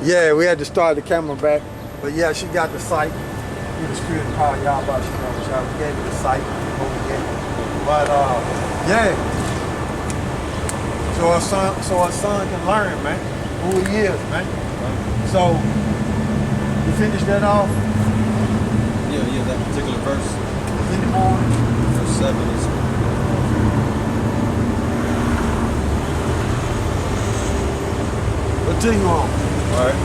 Yeah, we had to start the camera back. But yeah, she got the site. Through the spirit of power, YAHAWASHI, we gave her the site. But yeah. So our son can learn, man, who he is, man. So you finish that off? Yeah, that particular verse. In the morning. Verse 7 is. Continue on. Alright.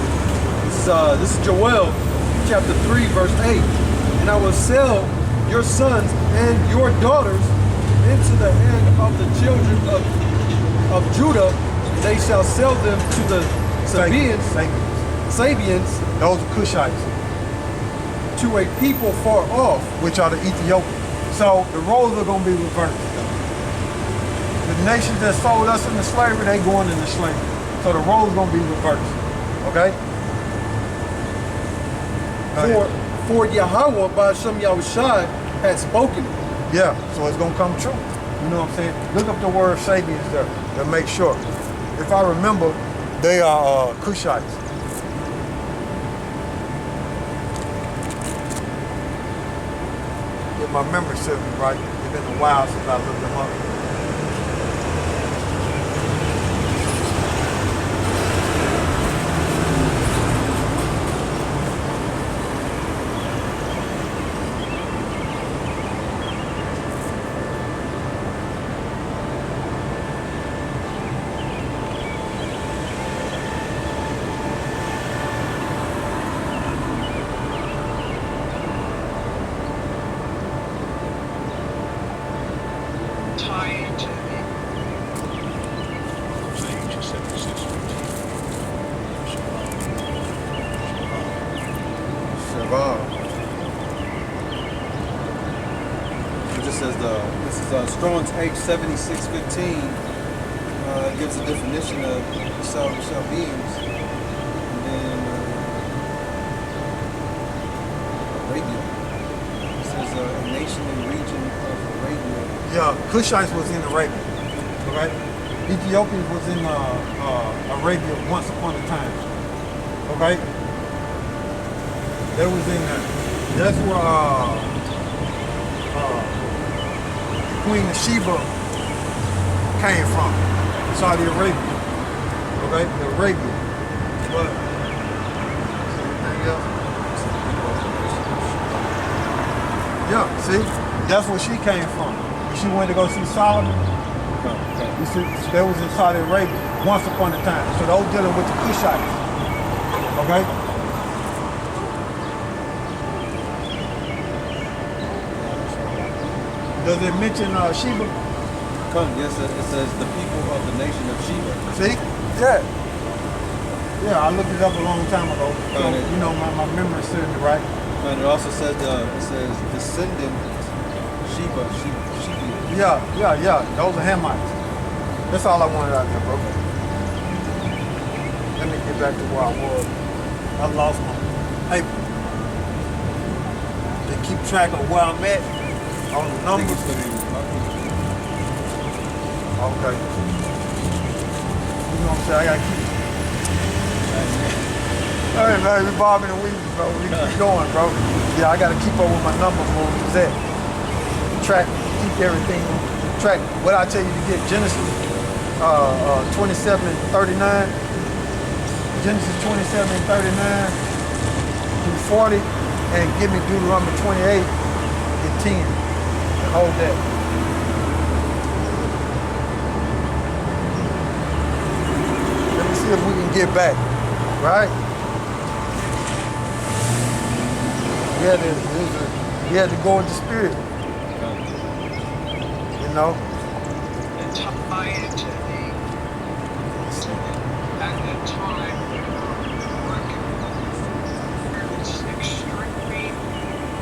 This is Joel, chapter 3, verse 8. And I will sell your sons and your daughters into the hand of the children of Judah. They shall sell them to the Sabians, those are Cushites, to a people far off, which are the Ethiopians. So the roles are going to be reversed. The nations that sold us into slavery, they going into slavery. So the roles are going to be reversed. Okay? For Yahawah by SHAM YAHAWASHI had spoken. Yeah, so it's going to come true. You know what I'm saying? Look up the word Sabians there to make sure. If I remember, they are Cushites. If my memory serves me right, it's been a while since I looked them up. It just says this is Strong's H7615. Gives a definition of Sabians, and then Arabia. It says a nation and region of Arabia. Yeah, Cushites was in Arabia, right? Ethiopians was in Arabia once upon a time, okay? They was in that's where Queen of Sheba came from, Saudi Arabia, okay? The Arabia. But anything else? Yeah, see, that's where she came from. When she went to go see Solomon, you see, they was in Saudi Arabia once upon a time. So those dealing with the Cushites, okay? Does it mention Sheba? Yes, it says the people of the nation of Sheba. See? Yeah. Yeah, I looked it up a long time ago. So, you know, my memory serves me right. And it also says descendant Sheba. Yeah. Those are Hamites. That's all I wanted out there, bro. Let me get back to where I was. I lost my paper. To keep track of where I'm at on the numbers. Okay. You know what I'm saying? I gotta keep. Hey man, we bobbing and weaving, bro. We keep going, bro. Yeah, I gotta keep up with my numbers where we was at. Track, keep everything track. What I tell you to get Genesis 27 and 39. Genesis 27 and 39 through 40, and give me Deuteronomy 28 and 10. And hold that. Let me see if we can get back, right? We had to go with the spirit. You know? And tie into at that time, this extreme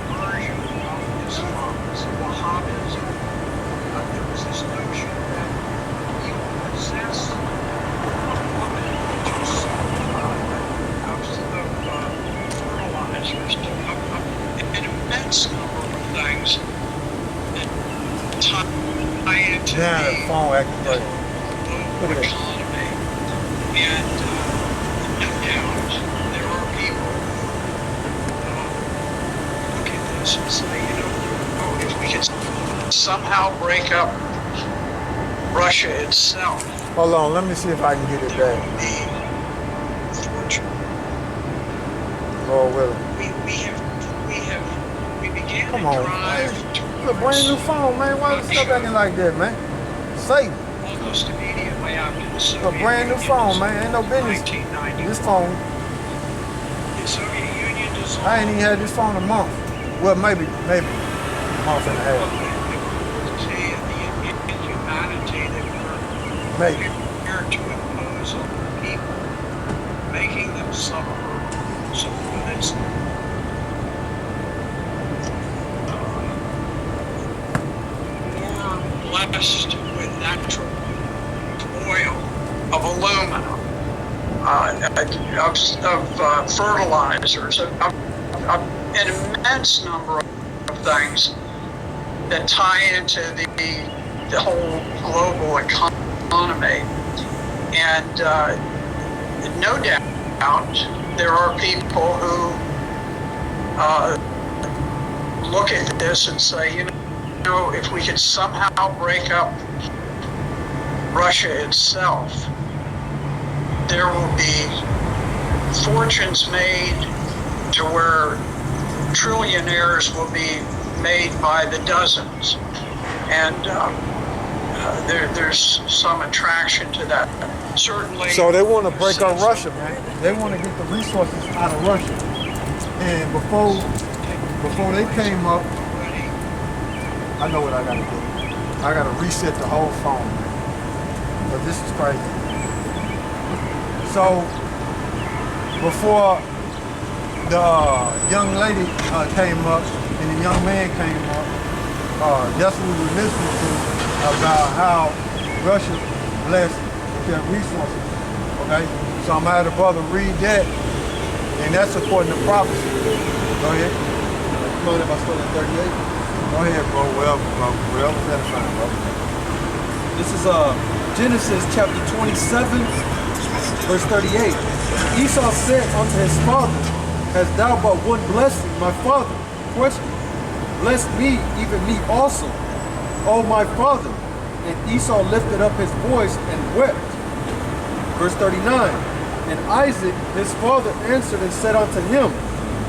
version of Islam, this Wahhabism. There was this notion that you possess a woman which is fertilizers, an immense number of things that tie into Yeah, the phone acting right. somehow break up Russia itself, Hold on, let me see if I can get it there back. will be fortune. Lord willing. We began Come to on, drive man. It's a brand new phone, man. Why is stuff acting like that, man? Satan. almost immediately after the It's a Soviet brand new Union phone, man. Ain't no dissolved in business. 1990. This phone, The Soviet Union dissolved. I ain't even had this phone a month. Well, maybe a month and a half. The inhumanity that we're Maybe. here to impose on people, making them suffer. So it's more blessed with natural oil of aluminum, of fertilizers, of an immense number of things that tie into the whole global economy. And no doubt there are people who look at this and say, you know, if we could somehow break up Russia itself, there will be fortunes made to where trillionaires will be made by the dozens. And there's some attraction to that. Certainly. So they want to break up Russia, man. They want to get the resources out of Russia. And before they came up, I know what I gotta do. I gotta reset the whole phone. But this is crazy. So before the young lady came up and the young man came up, that's what we were listening to about how Russia blessed with their resources. Okay? So I'm gonna have the brother read that, and that's according to prophecy. Go ahead. Mind if I start at 38? Go ahead, bro. Whatever's edifying, bro. This is Genesis chapter 27, verse 38. Esau said unto his father, hast thou but one blessing, my father? Question. Bless me, even me also, O my father. And Esau lifted up his voice and wept. Verse 39. And Isaac his father answered and said unto him,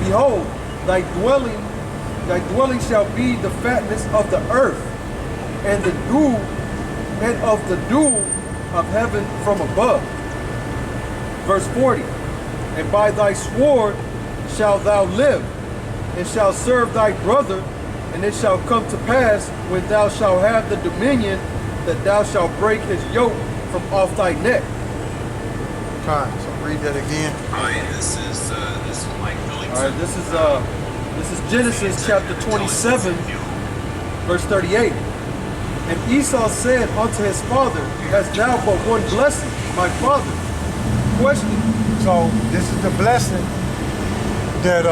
behold, thy dwelling shall be the fatness of the earth, and the dew of heaven from above. Verse 40. And by thy sword shalt thou live, and shalt serve thy brother, and it shall come to pass, when thou shalt have the dominion, that thou shalt break his yoke from off thy neck. Time. So read that again. Hi, this is Mike Billington. All right, this is Genesis chapter 27, verse 38. And Esau said unto his father, hast thou but one blessing, my father? Question. So this is the blessing that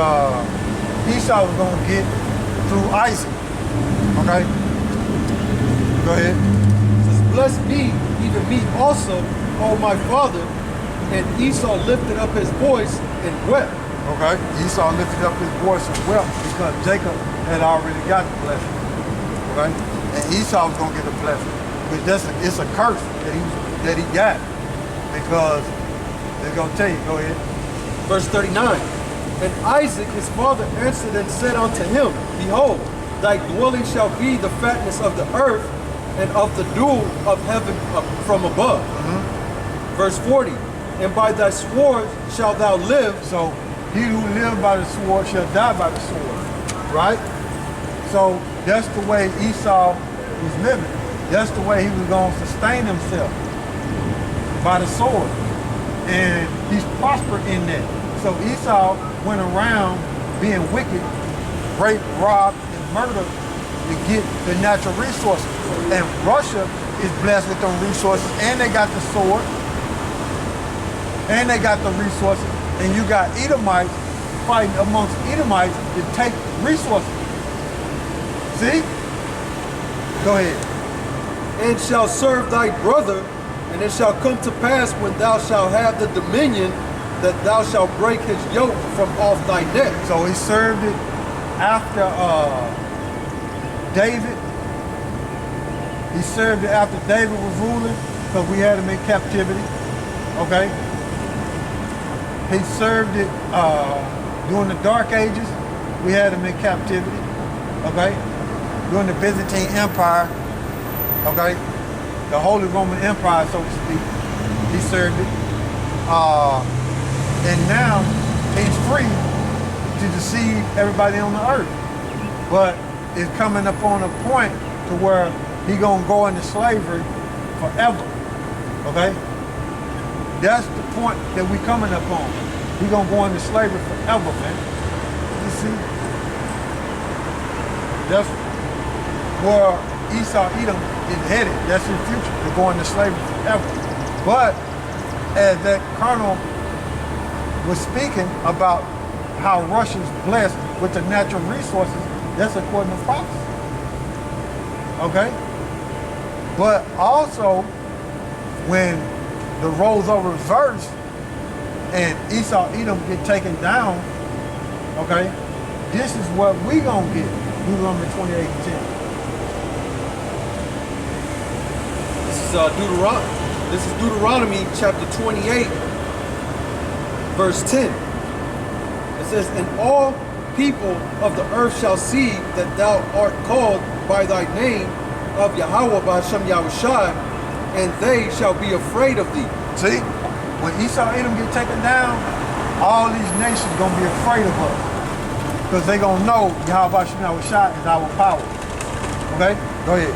Esau was going to get through Isaac. Okay? Go ahead. It says, bless me, even me also, O my father. And Esau lifted up his voice and wept. Okay? Esau lifted up his voice and wept because Jacob had already got the blessing. Okay? And Esau was going to get the blessing. But it's a curse that he got. Because they're going to tell you. Go ahead. Verse 39. And Isaac his father answered and said unto him, behold, thy dwelling shall be the fatness of the earth, and of the dew of heaven from above. Verse 40. And by thy sword shalt thou live. So he who lives by the sword shall die by the sword. Right? So that's the way Esau was living. That's the way he was going to sustain himself. By the sword. And he's prospered in that. So Esau went around being wicked, rape, rob, and murder to get the natural resources. And Russia is blessed with them resources, and they got the sword, and they got the resources, and you got Edomites fighting amongst Edomites to take resources. See? Go ahead. And shall serve thy brother, and it shall come to pass, when thou shalt have the dominion, that thou shalt break his yoke from off thy neck. So he served it after David He served it after David was ruling because we had him in captivity. Okay. He served it during the Dark Ages. We had him in captivity. Okay. During the Byzantine Empire. Okay. The Holy Roman Empire, so to speak. He served it. And now he's free to deceive everybody on the earth. But it's coming upon a point to where he gonna go into slavery forever. Okay? That's the point that we coming up on. He gonna go into slavery forever, man. You see? That's where Esau Edom is headed. That's his future. They're going to slavery forever. But as that colonel was speaking about how Russia's blessed with the natural resources, that's according to prophecy. Okay? But also, when the roles are reversed and Esau Edom get taken down, okay, this is what we gonna get. Deuteronomy 28:10. This is Deuteronomy chapter 28, verse 10. It says, "And all people of the earth shall see that thou art called by thy name of Yahawah by Hashem Yahawashi, and they shall be afraid of thee." See, when Esau Edom get taken down, all these nations gonna be afraid of us because they gonna know Yahawah Yahawashi is our power. Okay, go ahead.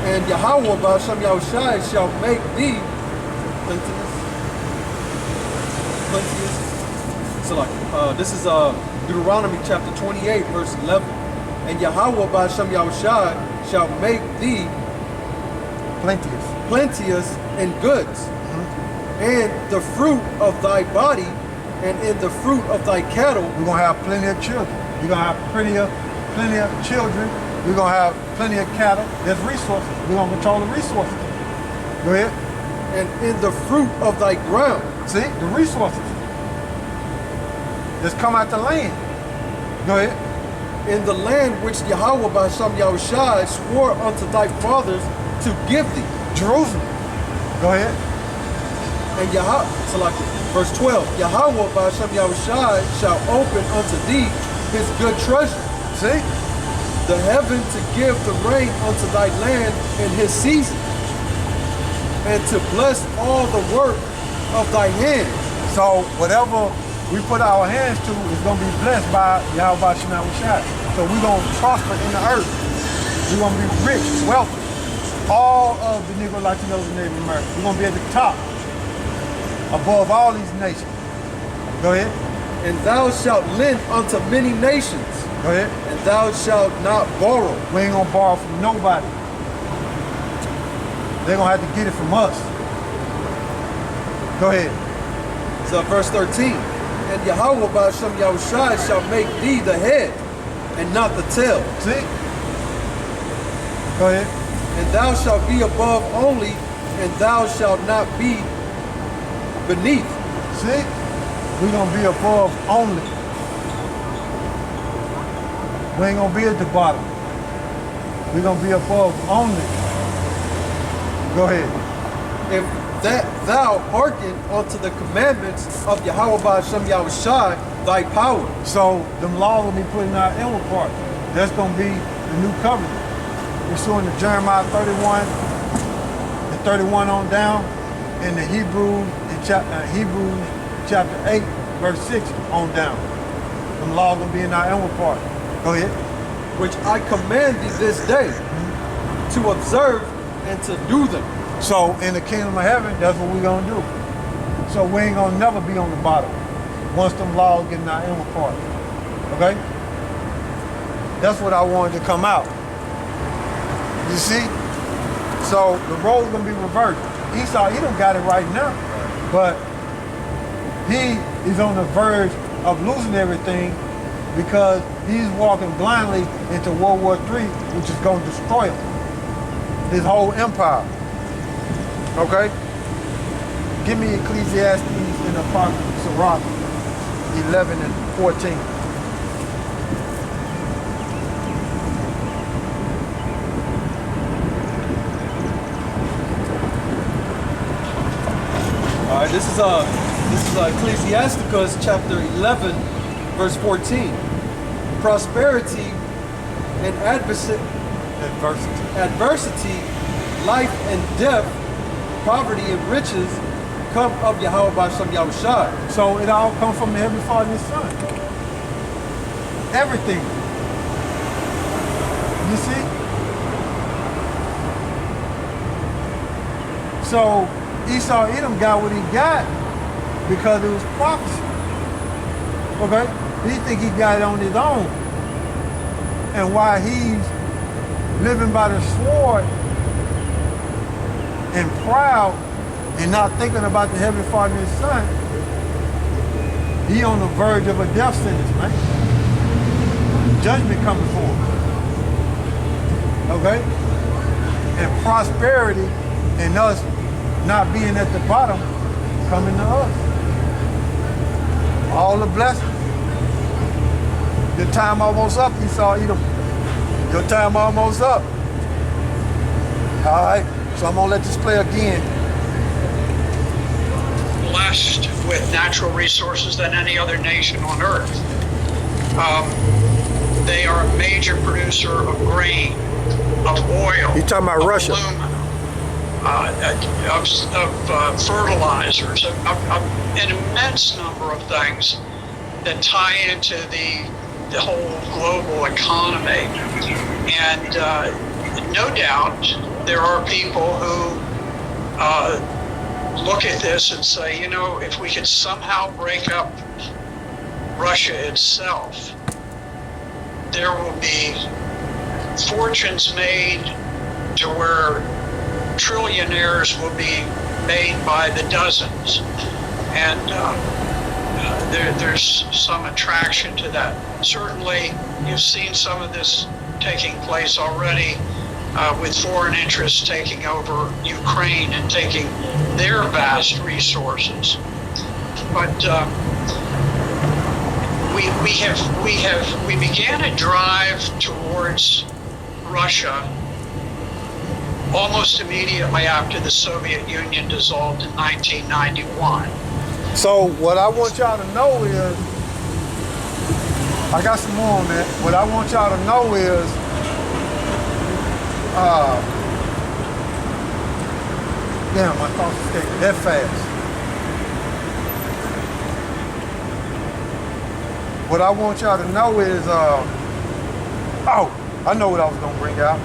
And Yahawah by Hashem Yahawashi shall make thee plenteous. So this is Deuteronomy chapter 28, verse 11. "And Yahawah by Hashem Yahawashi shall make thee plenteous in goods, and the fruit of thy body, and in the fruit of thy cattle." We're gonna have plenty of children. We're gonna have plenty of children. We're gonna have plenty of cattle. There's resources. We're gonna control the resources. Go ahead. "And in the fruit of thy ground." See, the resources. Just come out the land. Go ahead. "In the land which Yahawah by Hashem Yahawashi swore unto thy fathers to give thee." Jerusalem. Go ahead. And verse 12, "Yahawah by Hashem Yahawashi shall open unto thee his good treasure. See? The heaven to give the rain unto thy land in his season, and to bless all the work of thy hands." So whatever we put our hands to is going to be blessed by Yahawah Yahawashi. So we're going to prosper in the earth. We're going to be rich, wealthy. All of the Negro, Latinos, and Native Americans. We're going to be at the top, above all these nations. Go ahead. "And thou shalt lend unto many nations, Go ahead. and thou shalt not borrow." We ain't going to borrow from nobody. They're going to have to get it from us. Go ahead. So verse 13, "And Yahawah by Hashem Yahawashi shall make thee the head, and not the tail. See? Go ahead. And thou shalt be above only, and thou shalt not be beneath." See? We're going to be above only. We ain't going to be at the bottom. We're going to be above only. Go ahead. "If that thou hearken unto the commandments of Yahawah by Hashem Yahawashi, thy power." So them laws will be put in our inward part. That's going to be the new covenant. We're showing the Jeremiah 31 and 31 on down, and the Hebrews chapter 8, verse 6 on down. Them laws going to be in our inward part. Go ahead. "Which I command thee this day, to observe and to do them." So in the kingdom of heaven, that's what we're going to do. So we ain't going to never be on the bottom once them laws get in our inward part. Okay? That's what I wanted to come out. You see? So the role's going to be reversed. Esau, he don't got it right now, but he is on the verge of losing everything because he's walking blindly into World War III, which is going to destroy him. His whole empire. Okay? Give me Ecclesiastes and Apocrypha, Sirach 11 and 14. right, this is Ecclesiasticus chapter 11, verse 14. Prosperity and adversity, life and death, poverty and riches come of YAHAWAH SHAM YAHAWASHI. So it all comes from the Heavenly Father and His Son. Everything. You see? So Esau Edom got what he got because it was prophecy. Okay? He think he got it on his own. And while he's living by the sword and proud and not thinking about the Heavenly Father and His Son, he on the verge of a death sentence, man. Judgment coming for him. Okay? And prosperity and us not being at the bottom coming to us. All the blessings. Your time almost up, Esau Edom. Your time almost up. All right, so I'm gonna let this play again. Blessed with natural resources than any other nation on earth. They are a major producer of grain, of oil. You talking about of Russia? Aluminum, of fertilizers, of an immense number of things that tie into the whole global economy. And no doubt there are people who look at this and say, you know, if we could somehow break up Russia itself, there will be fortunes made to where trillionaires will be made by the dozens. And there's some attraction to that. Certainly, you've seen some of this taking place already with foreign interests taking over Ukraine and taking their vast resources. But we began a drive towards Russia almost immediately after the Soviet Union dissolved in 1991. So what I want y'all to know is, I got some more on that. What I want y'all to know is, damn, my thoughts escaped that fast. What I want y'all to know is, oh, I know what I was gonna bring out.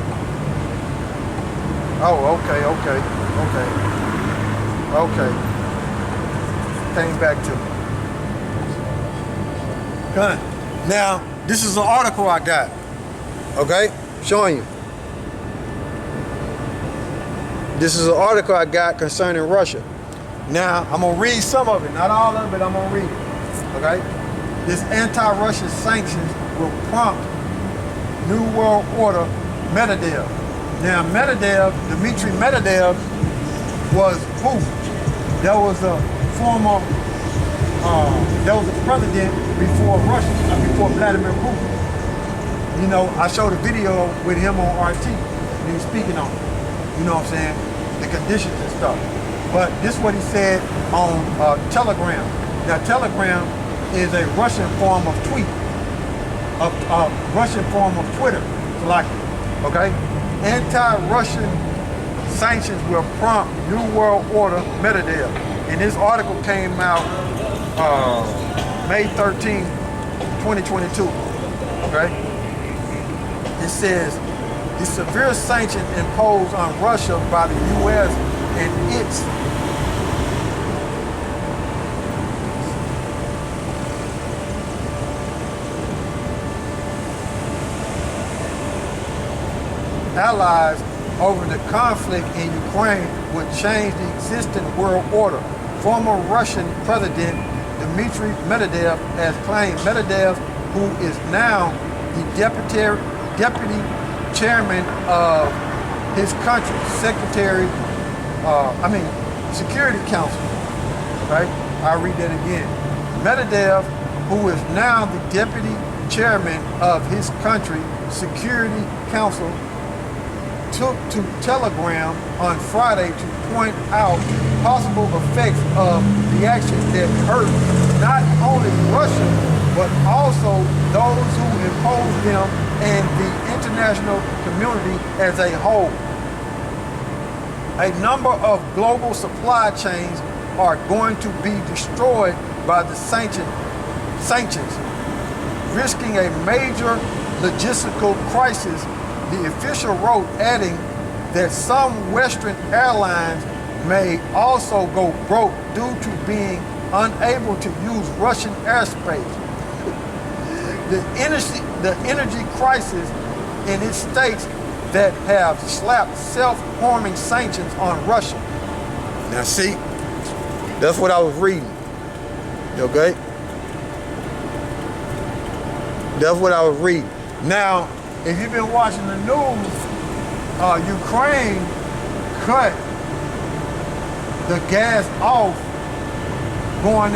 Oh, okay. Came back to me. Done. Now, this is an article I got. Okay? Showing you. This is an article I got concerning Russia. Now, I'm going to read some of it. Not all of it, I'm going to read it. Okay? This anti-Russian sanctions will prompt New World Order Medvedev. Now, Dmitry Medvedev was who? That was a former, that was a president before Russia, before Vladimir Putin. You know, I showed a video with him on RT, and he was speaking on it. You know what I'm saying? The conditions and stuff. But this is what he said on Telegram. Now, Telegram is a Russian form of tweet, a Russian form of Twitter, like, okay? Anti-Russian sanctions will prompt New World Order Medvedev. And this article came out May 13, 2022, okay? It says, the severe sanctions imposed on Russia by the U.S. and its allies over the conflict in Ukraine would change the existing world order. Former Russian President Dmitry Medvedev has claimed Medvedev, who is now the deputy chairman of his country, Security Council. Right? I'll read that again. Medvedev, who is now the deputy chairman of his country, Security Council, took to Telegram on Friday to point out possible effects of the action that hurt not only Russia, but also those who impose them and the international community as a whole. A number of global supply chains are going to be destroyed by the sanctions, risking a major logistical crisis, the official wrote, adding that some Western airlines may also go broke due to being unable to use Russian airspace. The energy crisis in its states that have slapped self-harming sanctions on Russia. Now see, that's what I was reading, okay? That's what I was reading. Now, if you've been watching the news, Ukraine cut the gas off going